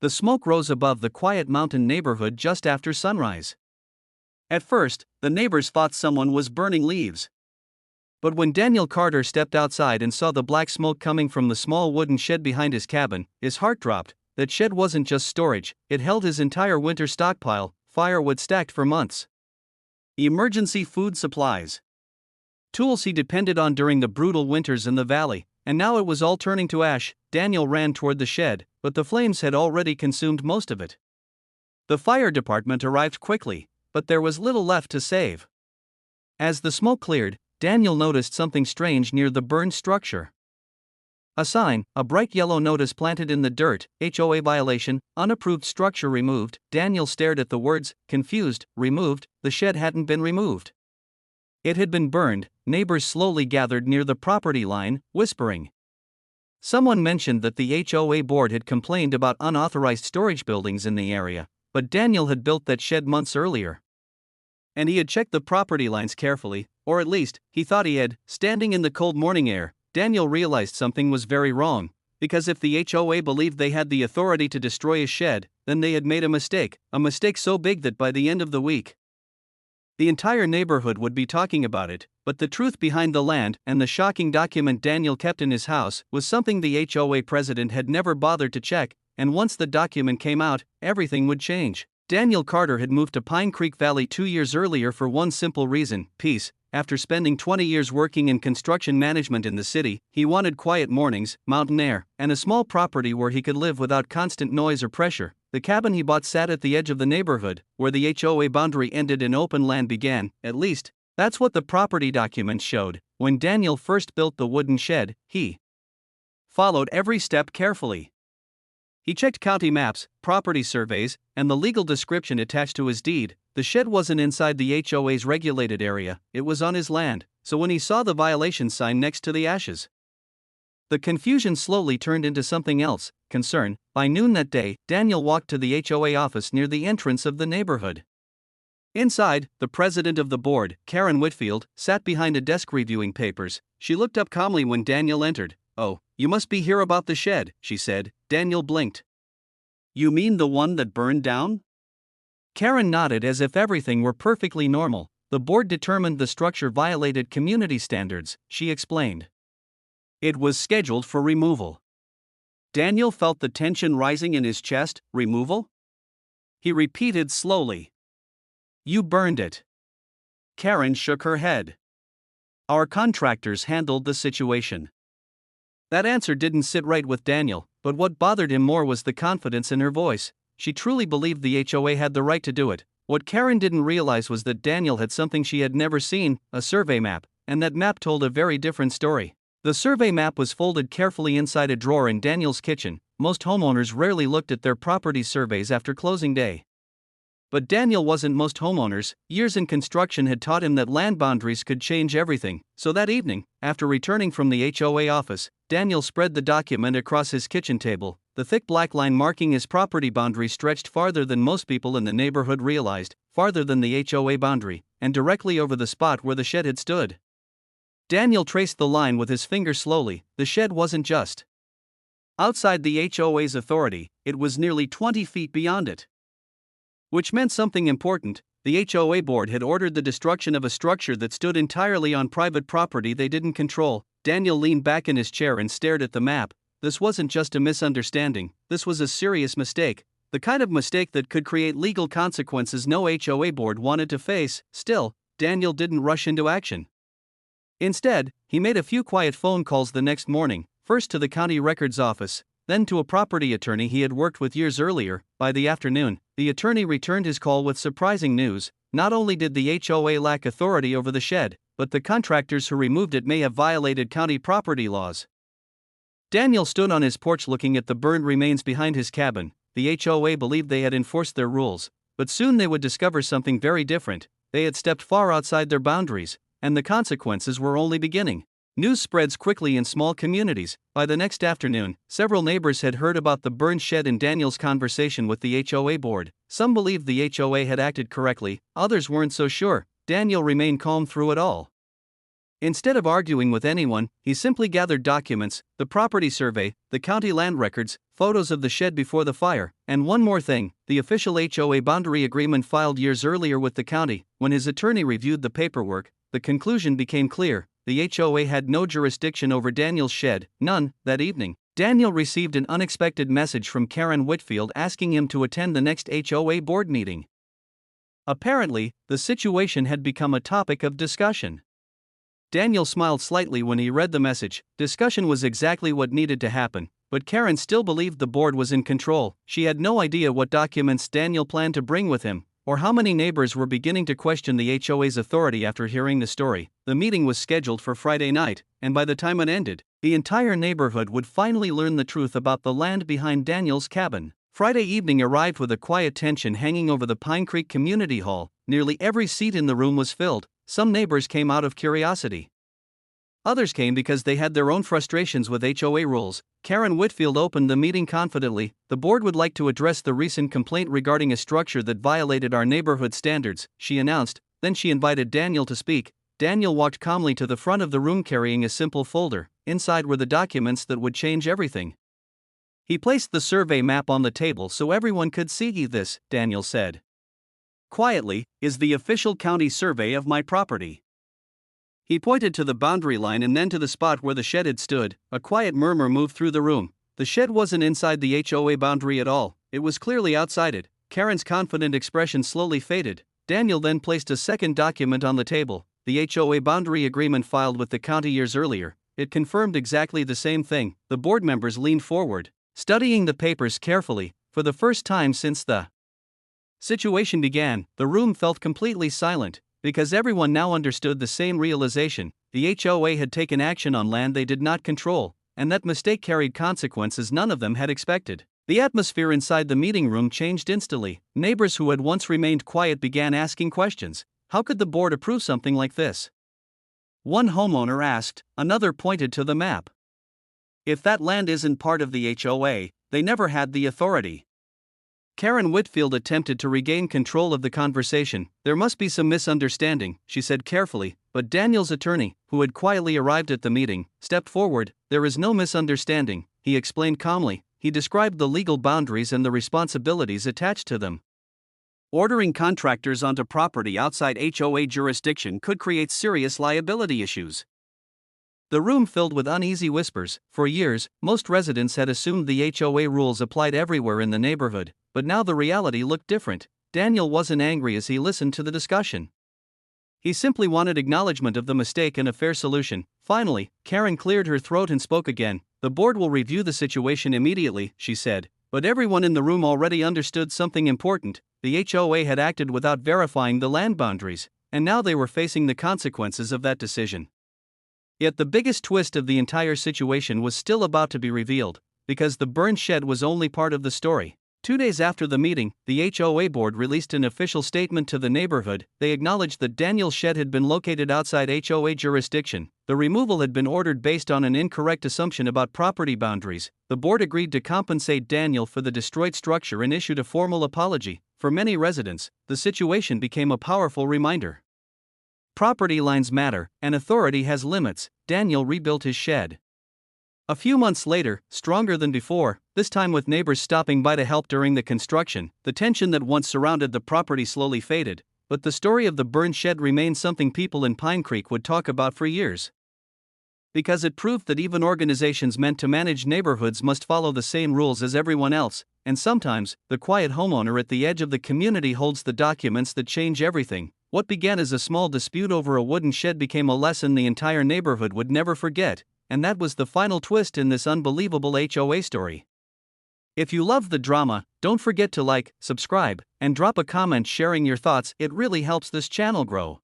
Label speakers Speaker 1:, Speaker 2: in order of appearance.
Speaker 1: The smoke rose above the quiet mountain neighborhood just after sunrise. At first, the neighbors thought someone was burning leaves. But when Daniel Carter stepped outside and saw the black smoke coming from the small wooden shed behind his cabin, his heart dropped. That shed wasn't just storage, it held his entire winter stockpile, firewood stacked for months. Emergency food supplies. Tools he depended on during the brutal winters in the valley, and now it was all turning to ash. Daniel ran toward the shed, but the flames had already consumed most of it. The fire department arrived quickly, but there was little left to save. As the smoke cleared, Daniel noticed something strange near the burned structure. A sign, a bright yellow notice planted in the dirt, HOA violation, unapproved structure removed. Daniel stared at the words, confused. Removed? The shed hadn't been removed. It had been burned. Neighbors slowly gathered near the property line, whispering. Someone mentioned that the HOA board had complained about unauthorized storage buildings in the area, but Daniel had built that shed months earlier. And he had checked the property lines carefully, or at least, he thought he had. Standing in the cold morning air, Daniel realized something was very wrong, because if the HOA believed they had the authority to destroy a shed, then they had made a mistake so big that by the end of the week, the entire neighborhood would be talking about it. But the truth behind the land and the shocking document Daniel kept in his house was something the HOA president had never bothered to check, and once the document came out, everything would change. Daniel Carter had moved to Pine Creek Valley 2 years earlier for one simple reason: peace. After spending 20 years working in construction management in the city, he wanted quiet mornings, mountain air, and a small property where he could live without constant noise or pressure. The cabin he bought sat at the edge of the neighborhood, where the HOA boundary ended and open land began. At least, that's what the property documents showed. When Daniel first built the wooden shed, he followed every step carefully. He checked county maps, property surveys, and the legal description attached to his deed. The shed wasn't inside the HOA's regulated area, it was on his land, so when he saw the violation sign next to the ashes, the confusion slowly turned into something else: concern. By noon that day, Daniel walked to the HOA office near the entrance of the neighborhood. Inside, the president of the board, Karen Whitfield, sat behind a desk reviewing papers. She looked up calmly when Daniel entered. "Oh, you must be here about the shed," she said. Daniel blinked. "You mean the one that burned down?" Karen nodded as if everything were perfectly normal. "The board determined the structure violated community standards," she explained. "It was scheduled for removal." Daniel felt the tension rising in his chest. "Removal?" He repeated slowly. "You burned it." Karen shook her head. "Our contractors handled the situation." That answer didn't sit right with Daniel, but what bothered him more was the confidence in her voice. She truly believed the HOA had the right to do it. What Karen didn't realize was that Daniel had something she had never seen: a survey map, and that map told a very different story. The survey map was folded carefully inside a drawer in Daniel's kitchen. Most homeowners rarely looked at their property surveys after closing day. But Daniel wasn't most homeowners. Years in construction had taught him that land boundaries could change everything. So that evening, after returning from the HOA office, Daniel spread the document across his kitchen table. The thick black line marking his property boundary stretched farther than most people in the neighborhood realized, farther than the HOA boundary, and directly over the spot where the shed had stood. Daniel traced the line with his finger slowly. The shed wasn't just outside the HOA's authority, it was nearly 20 feet beyond it. Which meant something important: the HOA board had ordered the destruction of a structure that stood entirely on private property they didn't control. Daniel leaned back in his chair and stared at the map. This wasn't just a misunderstanding, this was a serious mistake. The kind of mistake that could create legal consequences no HOA board wanted to face. Still, Daniel didn't rush into action. Instead, he made a few quiet phone calls the next morning, first to the county records office, then to a property attorney he had worked with years earlier. By the afternoon, the attorney returned his call with surprising news. Not only did the HOA lack authority over the shed, but the contractors who removed it may have violated county property laws. Daniel stood on his porch looking at the burned remains behind his cabin. The HOA believed they had enforced their rules, but soon they would discover something very different. They had stepped far outside their boundaries, and the consequences were only beginning. News spreads quickly in small communities. By the next afternoon, several neighbors had heard about the burned shed and Daniel's conversation with the HOA board. Some believed the HOA had acted correctly, others weren't so sure. Daniel remained calm through it all. Instead of arguing with anyone, he simply gathered documents: the property survey, the county land records, photos of the shed before the fire, and one more thing, the official HOA boundary agreement filed years earlier with the county. When his attorney reviewed the paperwork, the conclusion became clear: the HOA had no jurisdiction over Daniel's shed, none. That evening, Daniel received an unexpected message from Karen Whitfield asking him to attend the next HOA board meeting. Apparently, the situation had become a topic of discussion. Daniel smiled slightly when he read the message. Discussion was exactly what needed to happen, but Karen still believed the board was in control. She had no idea what documents Daniel planned to bring with him, or how many neighbors were beginning to question the HOA's authority after hearing the story. The meeting was scheduled for Friday night, and by the time it ended, the entire neighborhood would finally learn the truth about the land behind Daniel's cabin. Friday evening arrived with a quiet tension hanging over the Pine Creek Community Hall. Nearly every seat in the room was filled. Some neighbors came out of curiosity. Others came because they had their own frustrations with HOA rules. Karen Whitfield opened the meeting confidently. The board would like to address the recent complaint regarding a structure that violated our neighborhood standards, she announced. Then she invited Daniel to speak. Daniel walked calmly to the front of the room carrying a simple folder. Inside were the documents that would change everything. He placed the survey map on the table so everyone could see. This, Daniel said quietly, is the official county survey of my property. He pointed to the boundary line and then to the spot where the shed had stood. A quiet murmur moved through the room. The shed wasn't inside the HOA boundary at all, it was clearly outside it. Karen's confident expression slowly faded. Daniel then placed a second document on the table, the HOA boundary agreement filed with the county years earlier. It confirmed exactly the same thing. The board members leaned forward, studying the papers carefully. For the first time since the situation began, the room felt completely silent, because everyone now understood the same realization: the HOA had taken action on land they did not control, and that mistake carried consequences none of them had expected. The atmosphere inside the meeting room changed instantly. Neighbors who had once remained quiet began asking questions. How could the board approve something like this? One homeowner asked. Another pointed to the map. If that land isn't part of the HOA, they never had the authority. Karen Whitfield attempted to regain control of the conversation. There must be some misunderstanding, she said carefully, but Daniel's attorney, who had quietly arrived at the meeting, stepped forward. There is no misunderstanding, he explained calmly. He described the legal boundaries and the responsibilities attached to them. Ordering contractors onto property outside HOA jurisdiction could create serious liability issues. The room filled with uneasy whispers. For years, most residents had assumed the HOA rules applied everywhere in the neighborhood, but now the reality looked different. Daniel wasn't angry as he listened to the discussion. He simply wanted acknowledgement of the mistake and a fair solution. Finally, Karen cleared her throat and spoke again. The board will review the situation immediately, she said, but everyone in the room already understood something important. The HOA had acted without verifying the land boundaries, and now they were facing the consequences of that decision. Yet the biggest twist of the entire situation was still about to be revealed, because the burned shed was only part of the story. 2 days after the meeting, the HOA board released an official statement to the neighborhood. They acknowledged that Daniel's shed had been located outside HOA jurisdiction. The removal had been ordered based on an incorrect assumption about property boundaries. The board agreed to compensate Daniel for the destroyed structure and issued a formal apology. For many residents, the situation became a powerful reminder. Property lines matter, and authority has limits. Daniel rebuilt his shed. A few months later, stronger than before, this time with neighbors stopping by to help during the construction, the tension that once surrounded the property slowly faded, but the story of the burned shed remained something people in Pine Creek would talk about for years. Because it proved that even organizations meant to manage neighborhoods must follow the same rules as everyone else, and sometimes, the quiet homeowner at the edge of the community holds the documents that change everything. What began as a small dispute over a wooden shed became a lesson the entire neighborhood would never forget, and that was the final twist in this unbelievable HOA story. If you love the drama, don't forget to like, subscribe, and drop a comment sharing your thoughts. It really helps this channel grow.